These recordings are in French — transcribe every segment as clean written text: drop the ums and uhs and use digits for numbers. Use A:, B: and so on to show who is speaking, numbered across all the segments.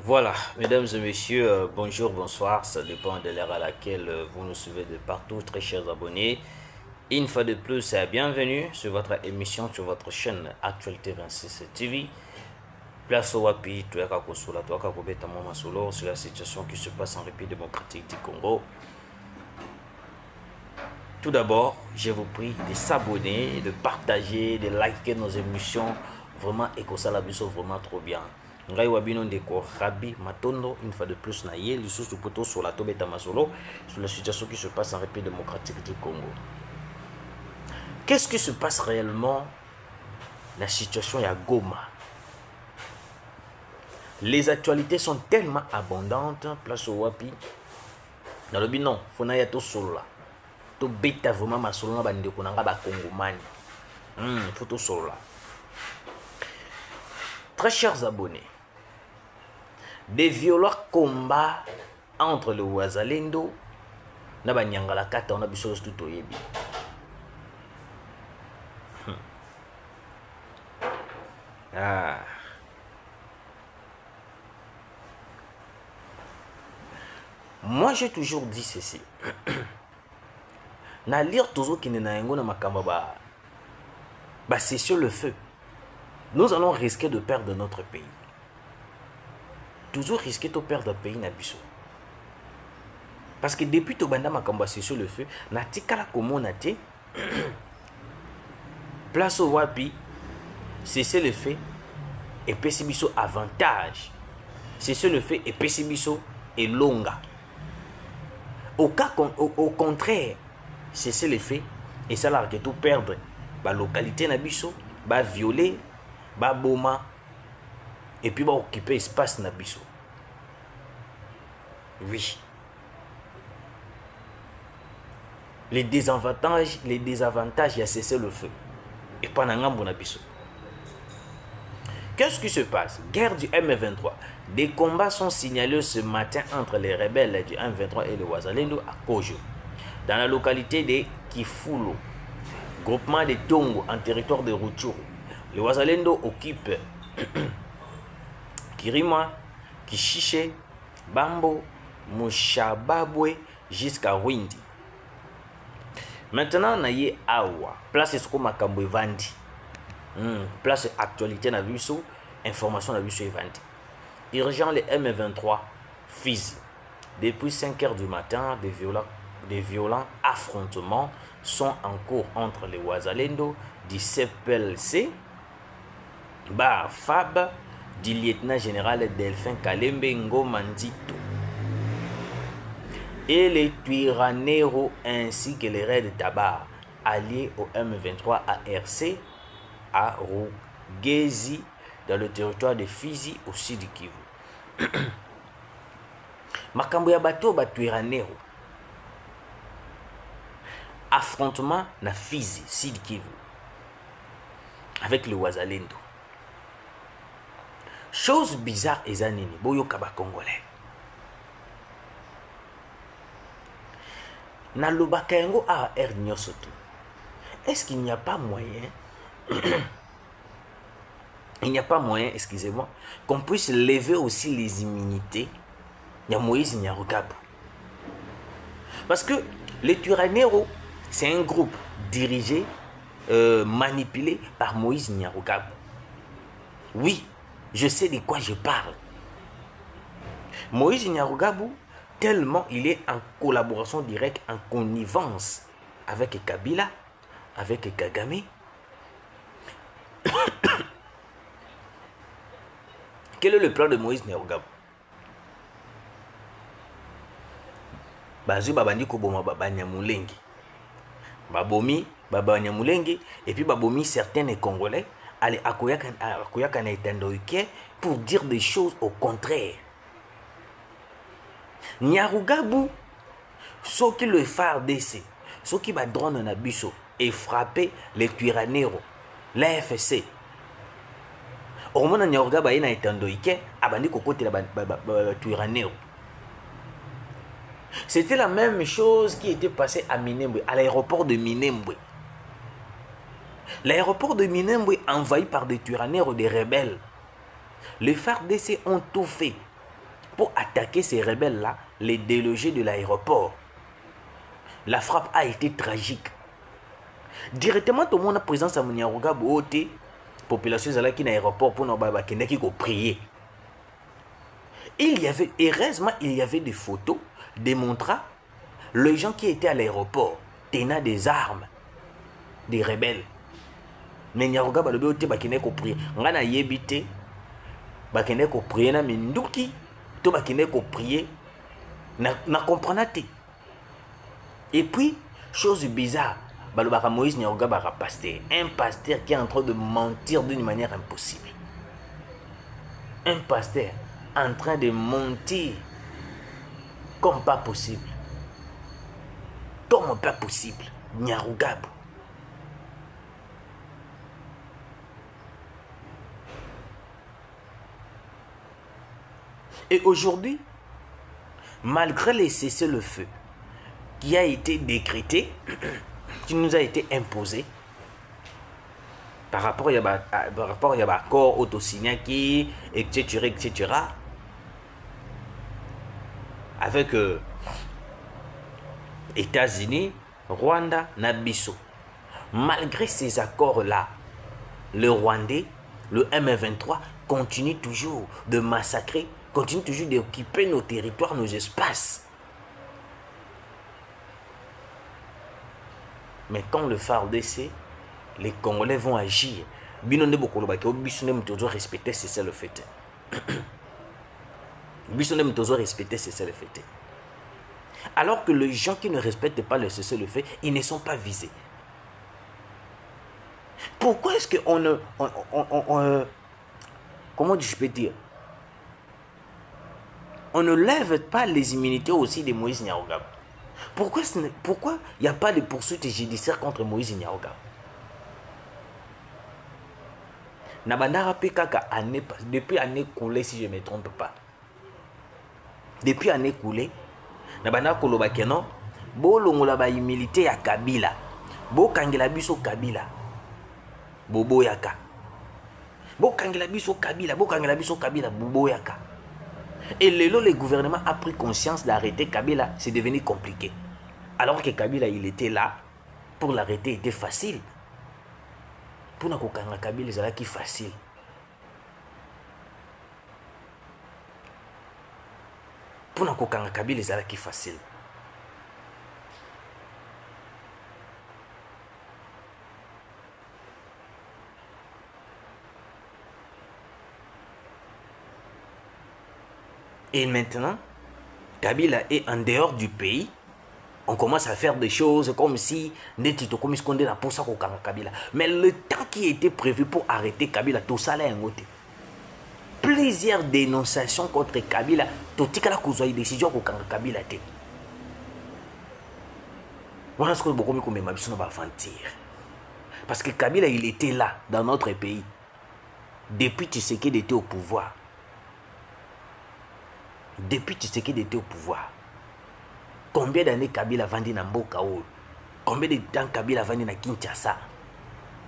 A: Voilà, mesdames et messieurs, bonjour, bonsoir, ça dépend de l'heure à laquelle vous nous suivez de partout, très chers abonnés. Une fois de plus, bienvenue sur votre émission, sur votre chaîne Actualité 26 TV. Place au Wapi, Touaka Kosula, Touaka Kobeta Mama Solo, sur la situation qui se passe en République démocratique du Congo. Tout d'abord, je vous prie de s'abonner, de partager, de liker nos émissions. Vraiment, et que ça la biso vraiment trop bien. Ngai wabino ndeko Rabi Matondo, une fois de plus na ye, le sous poto sur la Tobeta Masolo, sur la situation qui se passe en République démocratique du Congo. Qu'est-ce qui se passe réellement? La situation est à Goma. Les actualités sont tellement abondantes, place au Wapi. Dans le binon, faut na yato solo là. To beta vraiment masolo na bande ko nanga ba Congomani. Photo solo là. Très chers abonnés, des violents combats entre le Wazalendo na banyangala kata on a biso tout oyebi. Moi j'ai toujours dit ceci. Na lire toujours qui na yango na makamba ba c'est sur le feu. Nous allons risquer de perdre notre pays. Toujours risquer de perdre le pays na biso. Parce que depuis to banda makamba c'est sur le feu, na tikala komo na te place au Wapi, cesser le fait et pessibiso avantage. Cesser le fait et pessibiso et longa. Au contraire, cesser le fait et ça la que tout perdre ba localité na biso, ba violer, ba boma et puis ba occuper espace na biso. Oui. Les désavantages, il y a cessé le feu. Et pas n'angambo na biso. Qu'est-ce qui se passe? Guerre du M23. Des combats sont signalés ce matin entre les rebelles du M23 et le Wazalendo à Kojo, dans la localité de Kifulo, groupement de Tongo en territoire de Rutshuru. Le Wazalendo occupe Kirima, Kishiche, Bambo, Mushababwe jusqu'à Windi. Maintenant, naye awa, place ce qu'on makambo evandi. Place actualité na biso, information na biso evandi. Urgent les M23 Fizi. Depuis 5 heures du matin, des violents affrontements sont en cours entre les Wazalendo, du CPLC, Fab, du lieutenant-général Delphin Kalembe Ngomandito et les Twiraneros ainsi que les raids de Tabar alliés au M23 ARC à Rugezi dans le territoire de Fizi au sud du Kivu. Makambo ya bato ba Twiranero. Affrontement na Fizi, sud Kivu avec le Wazalendo. Chose bizarre ezanini boyo kaba congolais. Na lobaka yango a air nyosoto. Est-ce qu'il n'y a pas moyen il n'y a pas moyen, excusez-moi, qu'on puisse lever aussi les immunités de Moïse Nyarugabo? Parce que les Twiraneros, c'est un groupe dirigé, manipulé par Moïse Nyarugabo. Oui, je sais de quoi je parle. Moïse Nyarugabo, tellement il est en collaboration directe, en connivence avec Kabila, avec Kagame. Quel est le plan de Moïse Nyarugabo? Bazu babandi koboma baba Nyamulengi. Babomi baba Nyamulengi et puis babomi certains Congolais aller akoyaka na etandoike pour dire des choses au contraire. Nyarugabo, ce qui le FARDC, ce qui va drone na biso et frapper les Twiraneros, l'AFC. Au moment où Nyarugabo est na etandoike, abandi kokote la Twiraneros. C'était la même chose qui était passée à Minembwe, à l'aéroport de Minembwe. L'aéroport de Minembwe envahi par des Twiraneros, des rebelles. Les FARDC ont tout fait pour attaquer ces rebelles-là, les déloger de l'aéroport. La frappe a été tragique. Directement, tout le monde a présence à Mouniarouga, la population qui est dans l'aéroport pour nous prier. Il y avait, heureusement, il y avait des photos démontrant les gens qui étaient à l'aéroport tenaient des armes, des rebelles. Mais Niarouga balobi ote bakene ko prier. Ngana yebite bakene ko prier na minduki to bakene ko prier na comprendre te. Et puis chose bizarre, balobaka Moïse Niarouga baka pasteur, un pasteur qui est en train de mentir d'une manière impossible. Un pasteur en train de mentir comme pas possible. Comme pas possible. Niarouga. Et aujourd'hui, malgré les cessez-le-feu qui a été décrété, qui nous a été imposé, par rapport à l'accord autosignaki, etc., avec États-Unis, Rwanda, Nabiso. Malgré ces accords-là, le Rwandais, le M23, continue toujours de massacrer, continue toujours d'occuper nos territoires, nos espaces. Mais quand le FARDC, les Congolais vont agir. Binonde Bokolobaki, Bissonem toujours respecter, c'est ça le fait. Bissonem toujours respecter, c'est ça le fait. Alors que les gens qui ne respectent pas le cessez-le-feu, ils ne sont pas visés. Pourquoi est-ce qu'on ne... comment je peux dire? On ne lève pas les immunités aussi de Moïse Niarouga. Pourquoi il n'y a pas de poursuite judiciaire contre Moïse Niarouga? Nabandara Pekaka, depuis l'année coulée, si je ne me trompe pas. Depuis l'année coulée, Nabandara Kolobakeno, Bolongola ba humilité ya Kabila, Bo Kangela Biso Kabila, Bobo Yaka. Bo Kangela Biso Kabila, Bo Kangela Biso Kabila, Bobo Yaka. Et le gouvernement a pris conscience d'arrêter Kabila, c'est devenu compliqué. Alors que Kabila, il était là, pour l'arrêter, était facile. Pour n'akokanga Kabila, c'est facile. Pour n'akokanga Kabila, c'est facile. Et maintenant, Kabila est en dehors du pays. On commence à faire des choses comme si comme ce qu'on dit pour ça Kabila. Mais le temps qui était prévu pour arrêter Kabila, tout ça là est noté. Plusieurs dénonciations contre Kabila, tout ce qu'il a une décision pour Kabila. Voilà ce que beaucoup de gens vont mentir. Parce que Kabila, il était là, dans notre pays. Depuis Tshisekedi était au pouvoir. Depuis Tshisekedi était au pouvoir. Combien d'années Kabila vandi na mboka oyo? Combien de temps Kabila vandi na Kinshasa?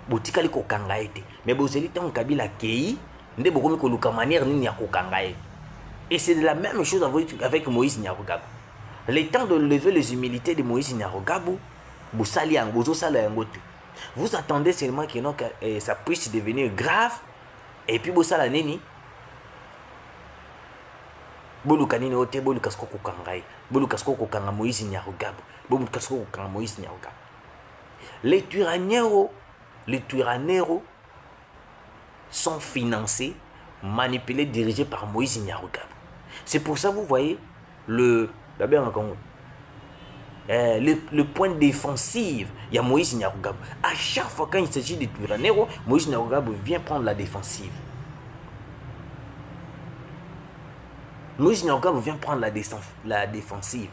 A: Botika liko kanga ete. Mais bozeli tant Kabila kei, nde bokomi ko luka manière nini ya kokanga ete. Et c'est la même chose avec Moïse Nyarugabo. Le temps de lever les humilités de Moïse Nyarugabo, bosali yango, bozosala yango te. Vous attendez seulement que non, ça puisse devenir grave et puis bosala nini? Bolukanini ote bolukasko kokangai, bolukasko kokanga Moïse Nyarugabo, bolukasko kokanga Moïse Nyarugabo. Les tyranneros sont financés, manipulés, dirigés par Moïse Nyarugabo. C'est pour ça vous voyez le point défensif, il y a Moïse Nyarugabo. À chaque fois quand il s'agit de tyranneros, Moïse Nyarugabo vient prendre la défensive. Moïse Nyarugabo vient prendre la défensive.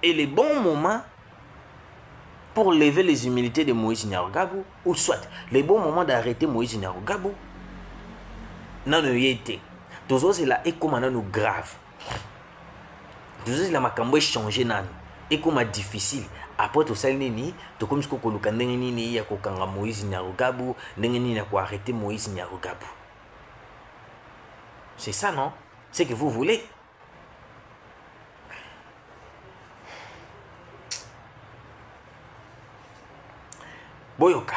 A: Et les bons moments pour lever les humilités de Moïse Nyarugabo, ou soit les bons moments d'arrêter Moïse Nyarugabo, non, y été. Toujours c'est là et comme nous grave. Toujours c'est là makambo changé nan et comme difficile. Après tout ça nini, to comme ce que koluka nini ya kokanga Moïse Nyarugabo, nini ya ko arrêter Moïse Nyarugabo. C'est ça, non? C'est que vous voulez. Boyoka.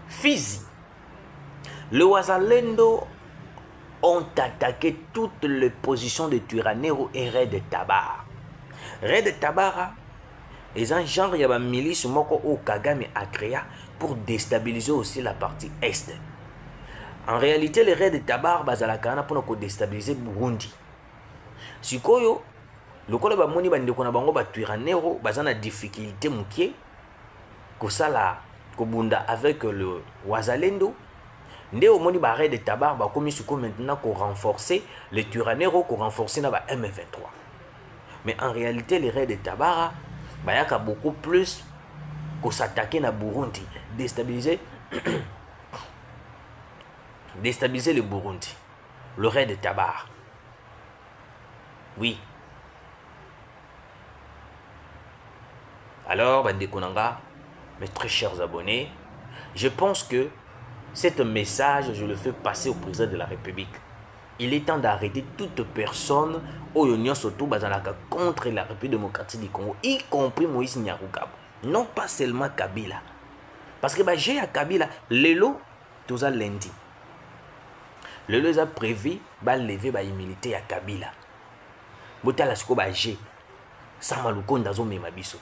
A: Fizi. Le Wazalendo ont attaqué toutes les positions de Twirwaneho et Red Tabara. Red Tabara est un genre de milice au Kagame a créé pour déstabiliser aussi la partie est. En réalité, les Red Tabara bazalakana pour déstabiliser Burundi. Sikoyo, le kolo ba moni bande kona bango ba Twirwaneho bazana difficulté mukie ko sala ko bunda avec le Wazalendo. Nde au moni ba Red Tabara ba komi suko maintenant ko renforcer les Twirwaneho, ko renforcer na ba M23. Mais en réalité, les Red Tabara bayaka beaucoup plus ko s'attaquer na Burundi, déstabiliser déstabiliser le Burundi. Le Red Tabara. Oui. Alors, Bande Konanga, mes très chers abonnés, je pense que ce message, je le fais passer au président de la République. Il est temps d'arrêter toute personne au Union surtout contre la République démocratique du Congo, y compris Moïse Nyarugabo. Non pas seulement Kabila. Parce que j'ai à Kabila, Lelo, tout ça lundi. Lelo a prévu de lever les militaires à Kabila. Botala siko j'ai Sama Lukonda zo mema biso.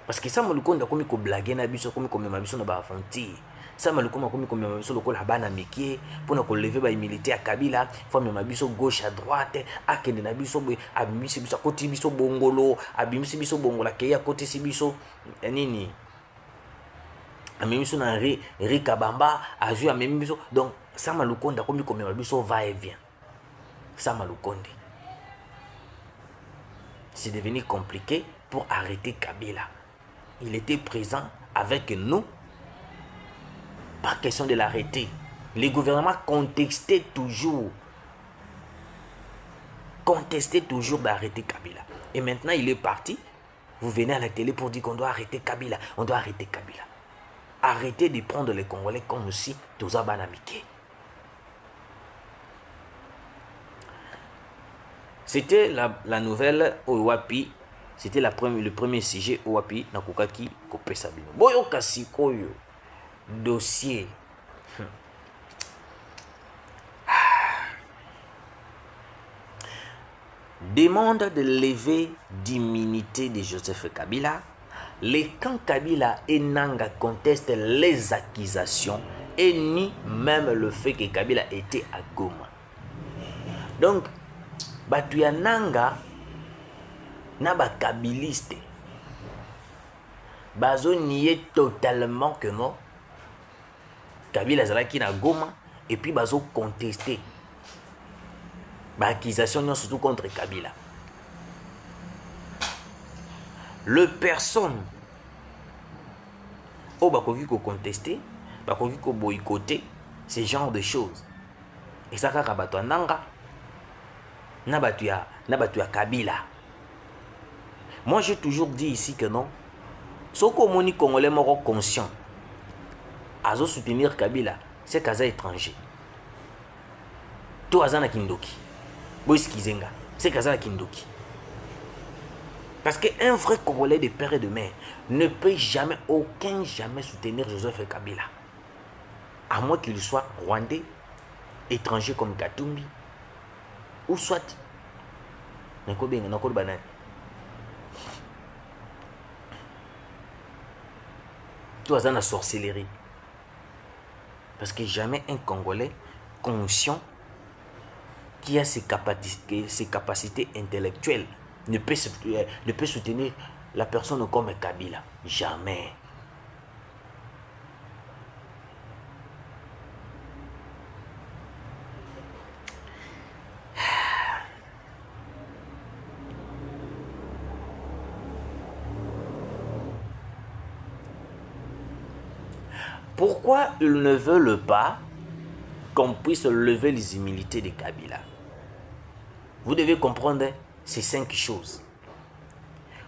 A: Parce que Sama Lukonda komi ko blaguer na biso, komi ko mema biso na ba aventure. Sama Lukonda komi ko mema biso lokola bana mikie pona ko lever ba militaire à Kabila, faut mema biso gauche à droite, akende na biso boy abimisi biso côté biso bongolo, abimisi biso bongola ke ya côté si biso nini. Amemi biso na Rikabamba, a joué amemi biso. Donc Sama Lukonda komi ko mema biso va et vient. Sama Lukonda. C'est devenu compliqué pour arrêter Kabila. Il était présent avec nous. Pas question de l'arrêter. Les gouvernements contestaient toujours d'arrêter Kabila. Et maintenant, il est parti. Vous venez à la télé pour dire qu'on doit arrêter Kabila. On doit arrêter Kabila. Arrêtez de prendre les Congolais comme si tous abanamiqués. C'était la nouvelle Owapi. C'était le premier sujet Owapi Nakukaki Kopé Sabino. Boyo Kasikoyo. Dossier. Demande de lever d'immunité de Joseph Kabila. Les camps Kabila et Nanga contestent les accusations et nient même le fait que Kabila était à Goma. Donc, Batuya Nanga na ba kabiliste bazo nié totalement que non Kabila zalaki na Goma et puis bazo contester ba accusation surtout contre Kabila. Le personne au bakoki ko contester, bakoki ko boycotter ce genre de choses. Et ça kaka Batuya Nanga na batuya Kabila. Moi j'ai toujours dit ici que non. Soko moni Congolais moro conscient azo soutenir Kabila, c'est kaza étranger. To azana kindoki. Bois Kizenga, c'est kaza kindoki. Parce qu'un vrai Congolais de père et de mère ne peut jamais, jamais soutenir Joseph Kabila. À moins qu'il soit rwandais, étranger comme Katumbi, ou soit tout à la sorcellerie. Parce que jamais un Congolais conscient qui a ses capacités intellectuelles ne peut soutenir la personne comme Kabila. Jamais. Pourquoi ils ne veulent pas qu'on puisse lever les immunités de Kabila? Vous devez comprendre ces 5 choses.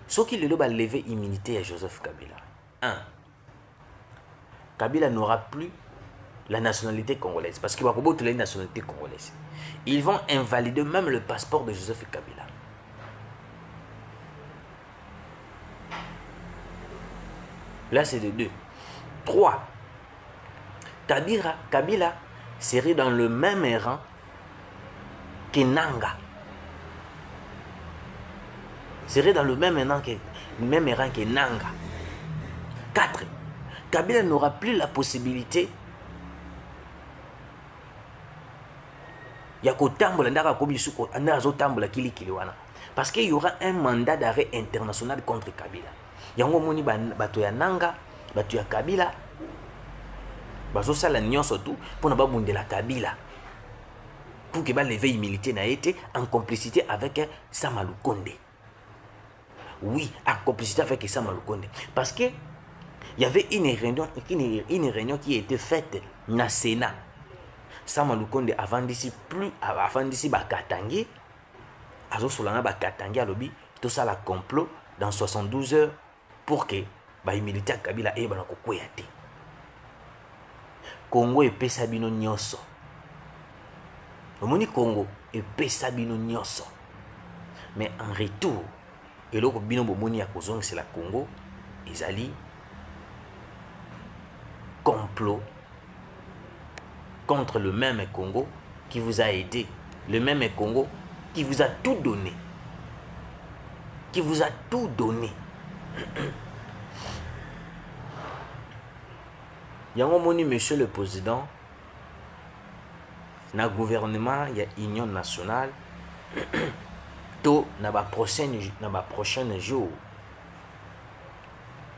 A: Ce qui veulent lever l'immunité à Joseph Kabila. 1. Kabila n'aura plus la nationalité congolaise. Parce qu'il va avoir la nationalité congolaise. Ils vont invalider même le passeport de Joseph Kabila. Là, c'est de 2. 3. Kabila serait dans le même rang que Nanga. Serait dans le même rang que Nanga. 4. Kabila n'aura plus la possibilité parce qu'il y aura un mandat d'arrêt international contre Kabila. Yango moni bato ya Nanga, bato ya Kabila, bazo sala nyonso tout pour ne pas bundela Kabila. Pour que ba lever militaire na été en complicité avec Sama Lukonde. Oui, en complicité avec Sama Lukonde. Parce que il y avait une réunion qui a été faite dans le Sénat. Sama Lukonde avant d'ici Bakatangi, Azo Solana Bakatangi a lobby, tout ça la complot dans 72 heures pour que les militaires Kabila aient un kokoyate. Congo et Pesabino Nyoso. Le Congo et Pesabino Nyoso. Mais en retour, et l'autre bino bomoni à Kozong, c'est la Congo, ils allaient complot contre le même Congo qui vous a aidé, le même Congo qui vous a tout donné, qui vous a tout donné. Yango moni monsieur le président, na gouvernement, il y a union nationale, to na ba prochaine jour.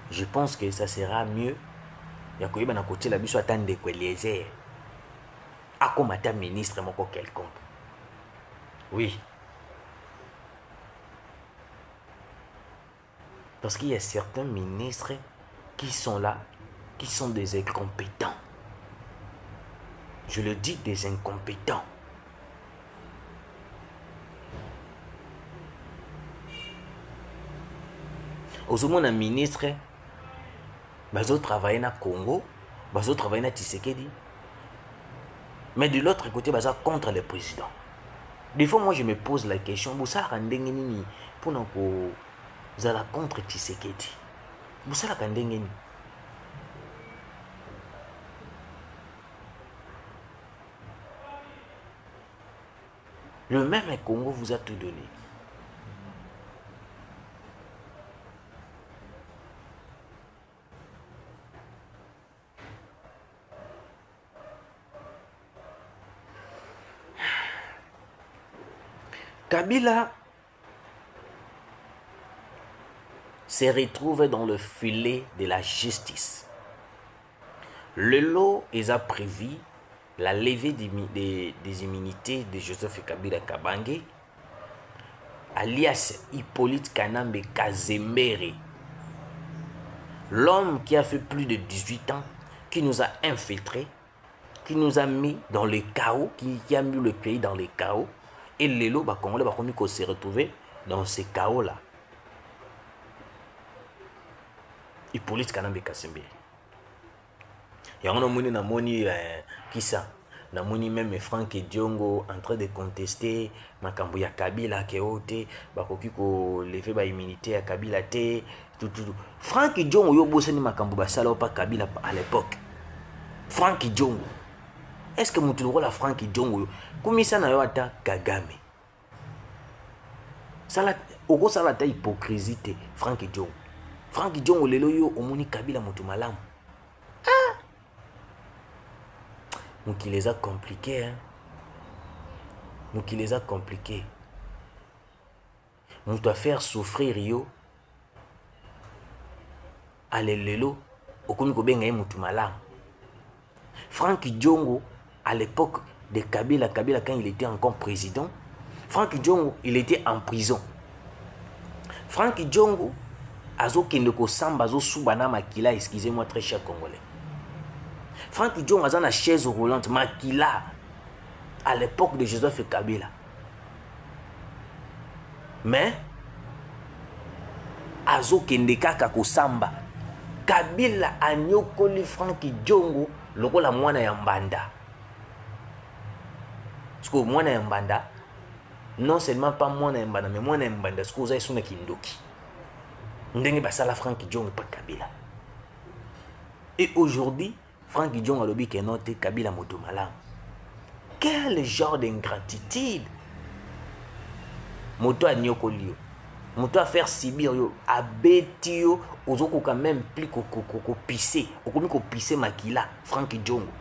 A: Je pense que ça sera mieux. Ya koyeba na côté la biso attendre que les akomata ministre moko quelconque. Oui. Parce qu'il y a certains ministres qui sont là, qui sont des incompétents. Je le dis, des incompétents. Aujourd'hui, un ministre, bazo travailler na Congo, bazo travailler na Tshisekedi. Mais de l'autre côté, bazo contre le président. Des fois, moi, je me pose la question, vous savez, pour nous, vous allez contre Tshisekedi. Vous savez, le même Congo vous a tout donné. Kabila se retrouve dans le filet de la justice. Le lot est a prévu la levée des immunités de Joseph Kabila Kabange, alias Hippolyte Kanambe Kazemere, l'homme qui a fait plus de 18 ans, qui nous a infiltrés, qui nous a mis dans le chaos, qui a mis le pays dans le chaos. Et les lots, Congolais, qu'on s'est retrouvé dans ce chaos-là. Hippolyte Kanambe Kazemere. Il y a un homme qui ça. Namoni même Franck Diongo en train de contester makambo ya Kabila keote bakoki ko lever ba immunité ya Kabila te tout. Franck Diongo yo bosani makambo basala pa Kabila à l'époque. Franck Diongo. Est-ce que mutu la Franck Diongo komisa na yo ata Kagame? Sala oko sala ta hypocrisie te Franck Diongo. Franck Diongo lelo yo omoni Kabila mutu malamu. Nous qui les a compliqués, hein. Nous qui les a compliqués. Nous doit faire souffrir yo. Allez lelo, okomiko benga mutu malamu. Franck Diongo, à l'époque de Kabila, quand il était encore président, Franck Diongo, il était en prison. Franck Diongo, azo kendeko samba azo subana makila, excusez-moi très cher Congolais. Franck Diongo a une chaise roulante, Makila, à l'époque de Joseph Kabila. Mais, Azo Kendeka Kakosamba, Kabila a nyokoli Franck Diongo lokola mwana ya mbanda. Parce que mwana ya mbanda, non seulement pas mwana ya mbanda, mais mwana ya mbanda, parce que vous avez son kindoki. Ndenge basala Frank Diongo pas Kabila. Et aujourd'hui, Frank Diongo a lobby que note Kabila moto malam. Quel genre d'ingratitude! Moto a nyokolio. Moto a faire sibir yo, a beti yo, ozoko quand même plus ko pisser, okomi ko pisser makila Frank Diongo.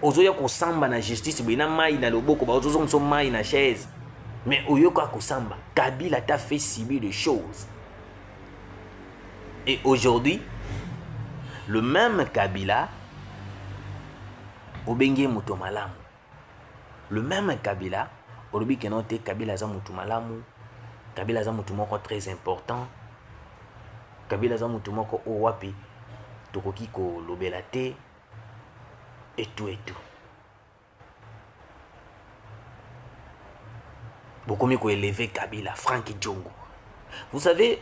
A: Ozoya ko samba na justice bina mai na loboko ba ozozo nso mai na chaise. Mais oyoka ko samba, Kabila t'a fait subir des choses. Et aujourd'hui, le même Kabila obenge moto malamu. Le même Kabila olobi ke note Kabila za moto malamu. Kabila za mutu moko très important. Kabila za mutu moko o wapi tokoki ko lobela te et tout et tout. Bokomi ko élever Kabila, Frank Diongo. Vous savez,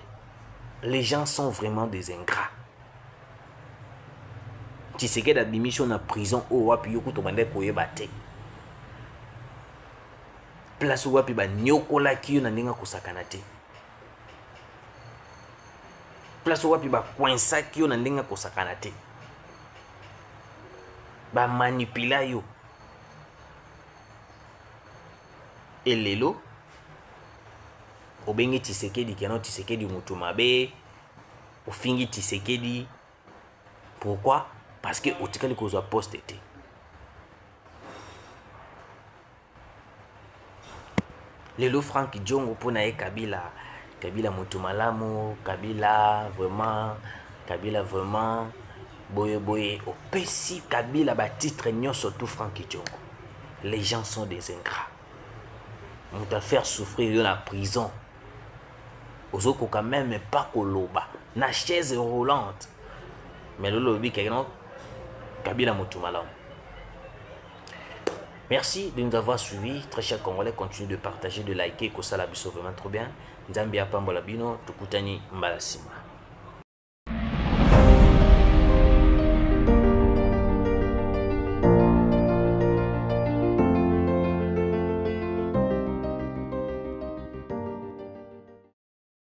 A: les gens sont vraiment des ingrats. Tshisekedi admission na prison o wapi yoku to bande ko yeba te. Place wapi ba nyokola kiyo na ndinga kusakana te. Place wapi ba kwensa kiyo na ndinga kusakana te. Ba manipula yo. Et lelo obenge Tshisekedi keno Tshisekedi mutu mabe. Ofingi Tshisekedi. Pourquoi? Parce que otikali kozwa poste te. Lelo Frank Diongo pona e Kabila. Kabila moto malamu, Kabila vraiment boye opesi Kabila ba titre nyo surtout Frank Diongo. Les gens sont des ingrats. On t'a fait souffrir dans la prison. Ozoko quand même pas koloba na chaise roulante. Mais le lobby Kabila moto malamu. Merci de nous avoir suivis. Très chers Congolais, continuez de partager, de liker. Kosala biso vraiment trop bien. Nzambi apambola bino, tukutani mbalasima.